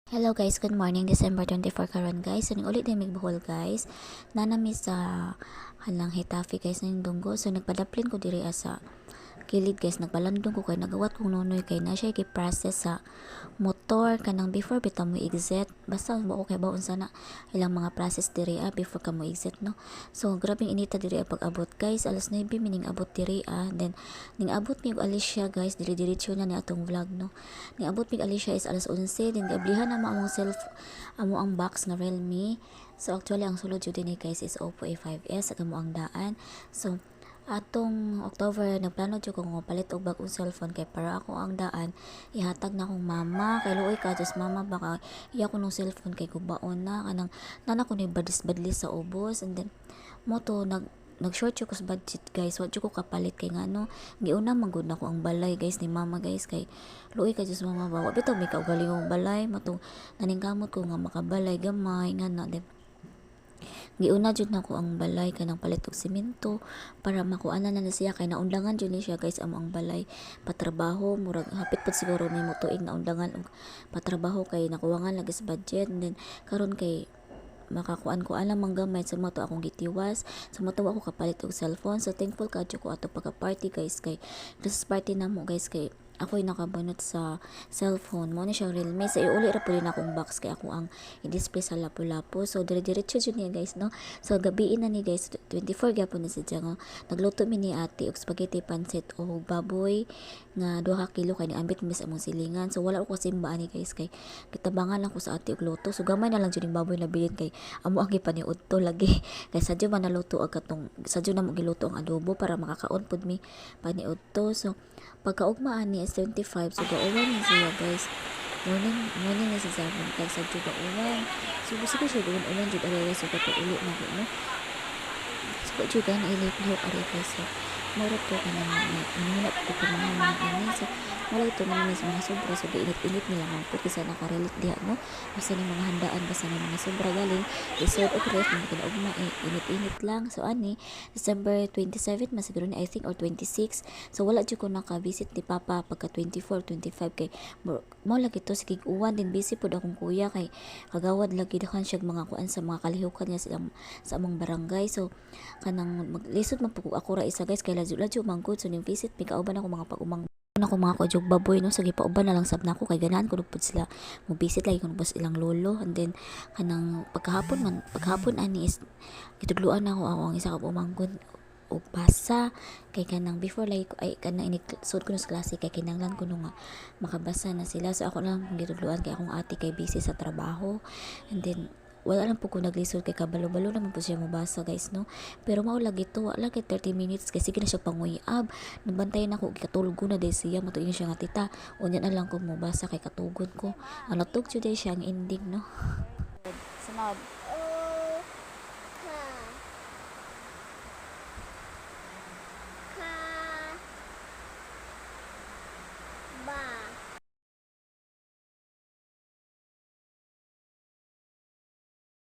Hello guys, good morning. December 24 karon guys. So ning ulit din migbuhol guys. Nanami sa halang Hitafe guys ning dunggo. So nagpadaplin ko diri sa kilid guys, nagpalandong ko kay nagawat kong nunoy kay na siya gi-process sa motor kanang before bitaw mo exit. Basta mo okay baon sana ilang mga process diri before ka mo exit no. So grabing inita diri pag-abot guys. Alas 9 mining abot diri then ning abot mi og Alicia guys, diri-diretso na ni atong vlog no. Ning abot mi Alicia is alas 11 din gablihan na among amo ang box nga Realme. So actually ang sulod jud ni guys is Oppo A5s at amo ang daan. So atong October nagplano jud ko nga palit og bag-ong cellphone kay para ako ang daan ihatag na akong mama kay luoy ka just mama baka iya ko nung cellphone kay gubaon na kanang nana ko ni badlis sa ubos and then mo to nag-short ko sa budget guys, wa ko kapalit kay ngano giuna manggod na ko ang balay guys ni mama guys kay luoy ka just mama ba wa bitaw may kaugalingong balay matong naningkamot ko nga makabalay gamay nga na giuna jud nako ang balay kanang palit og semento para makuanan na siya kay naundangan jud ni siya guys amo ang balay patrabaho murag hapit pud siguro may mutuig na undangan og patrabaho kay nakuwangan lagi sa budget and then karon kay makakuan ko alam mang gamay sa mo to akong gitiwas sa mo to ako kapalit og cellphone so thankful kadyo ko ato pagka party guys kay Christmas party namo guys kay ako'y nakabunot sa cellphone mo ni siyang Realme sa iuli ra pud akong box kay ako ang i-display sa lapu-lapu so dire-diretso jud niya guys no so gabiin na ni guys 24 gyapon na siya nga nagluto mi ni ate og spaghetti pancit o baboy nga 2 ka kilo kay niambit mi sa among silingan so wala ko simbaan ni guys kay kitabangan lang ko sa ate og luto so gamay na lang jud ning baboy na bilin kay amo ang gipaniud to lagi kay sadyo man naluto og katong sadyo na mo giluto ang adobo para makakaon pud mi paniud to so pagkaugmaan ni S25 so gauwan ni siya guys morning na sa 7 kay sa juga uwan so gusto ko siya gawin ulan jud aray so kato uli na ko no so juga na ilip-lihok aray guys so marot ko ka naman manunap ko pa mga ini so malay ito naman sa mga sobra so gainit-init nila mga po kasi nakarelate diha no basta ng mga handaan basta ng mga sobra galing iserve og ref mga kinaugma init-init lang so ani December 27 masiguro ni I think or 26 so wala jud ko naka-visit ni Papa pagka 24 25 kay mo lagi to sige uwan din busy pud akong kuya kay kagawad lagi dakan siya mga kuan sa mga kalihukan niya sa among barangay so kanang maglisod man pug ako ra isa guys kay ladyo manggod so ning visit mi kauban ako mga pag-umang ako mga kajog baboy no sige pauban na lang sab nako kay ganahan ko pud sila mo visit lagi ko bus ilang lolo and then kanang paghapon ani is gitudluan ako ang isa ka umanggod og basa kay kanang before like ay kanang ini sud ko sa klase kay kinahanglan ko nga makabasa na sila so ako lang gitudluan kay akong ate kay busy sa trabaho and then wala lang po ko naglisod kay kabalo-balo naman po siya mabasa guys no pero mao lagi to wala kay 30 minutes kasi sige na siya panguyab nabantayan ako katulgo na day siya matuin siya nga tita unya na lang ko mabasa kay katugon ko ang natug jud siya ang ending no Sunod,